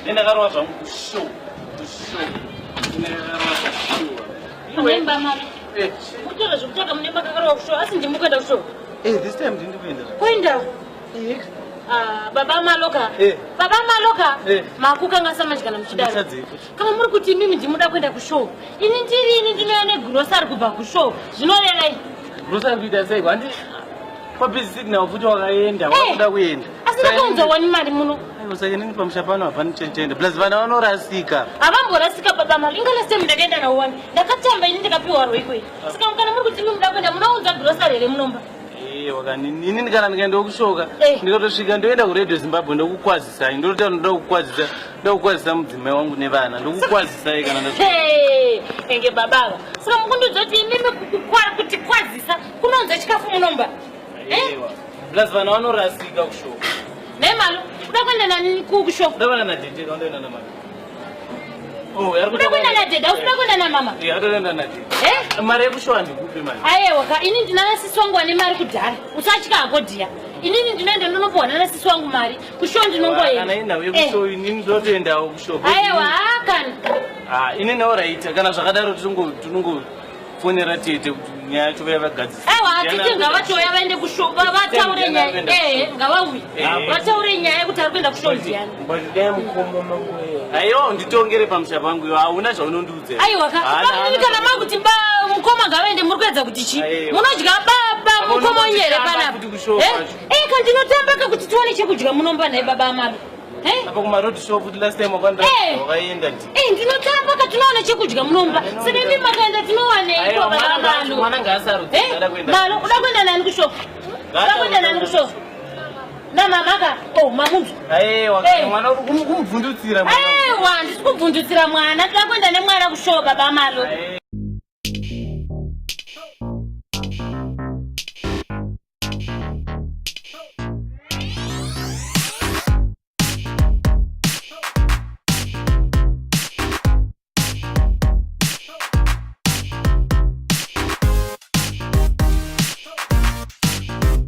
Nenda karwa zvangu kushow. Nenda karwa kushow. Munemba mari. Mutora zvokutaka munemba kakarwa kushow asi ndimukwenda kushow. This time ndindi kuenda. Kuenda? Baba Maloka. Baba Maloka. Makukanga samadya namuchidaro. Kama muri kuti mimi ndimuda kuenda kushow. Ini ndinoenda grocery kubva kushow. Zvinorerai? Grocery kuita sei kwandi? Pabizi signal futhi wakaenda wakuda kuenda. Asinakonza wani mari muno. Aiwa sake nini pamushapano hapana chenjende. Plus vana vanorasika. Avamborasika baba Maloka. Ingala stem ndakaenda na wani. Ndakatamba ini ndikapiwa roikwe. Saka mukana muri kuti mimi muda kuenda munounza grocery ere munomba. Ini ndikana ndikaenda kushoka ndikatosvika ndoenda kuRadio Zimbabwe ndokukwazisa ndotenda ndokukwazisa mudzimai wangu nevana ndokukwazisa kana enge babava saka mukundudza kuti imimi kuti kwazisa kunonza chikafu munomba plus vana vanorasika kushoka nemalo uda kuenda nani kushoka ndavana nadhedheka undoenda namama uda kuenda nadhedha usida kuenda namama atoenda nadhedha mari yekushowa ndikupe mari aiwa ka ini ndinana sisi wangu ane mari kudhara usatya hagodhiya inini ndinoenda ndinopohana nasisi wangu mari kushowa ndinongoenda inawe kushowa inini ndotoendawo kushowa aiwa hakani inini auraita kana zvakadaro tinongofonera tete kuti nyaya yacho vayavagadzisa aiwa hatiti ngavatoya vaende kushowa vataure nyaya ngavauye vataure nyaya yekuti ari kuenda kushowa ndiyani aiwa nditongere pamusha pangu iwo hauna zvaunondiudza aiwa kana makuti mukoma ngavaende muri kuedza kuti chi munodya baba mukoma unyere panapo kandinotambaka kuti tiwane chekudya munomba naye baba amalo apa kumaroad shop kuti last time wakaenda ndinotambaka tinowana chekudya munomba sedemi makaenda tinowanei baba amalo mwana ngaasarudza malo uda kuenda nani kushopu uda kuenda nani kushopu namamaka mamundu mwana uri kumubvundutsira aiwa ndisi kubvundutsira mwana tida kuenda nemwana kushowa baba amalo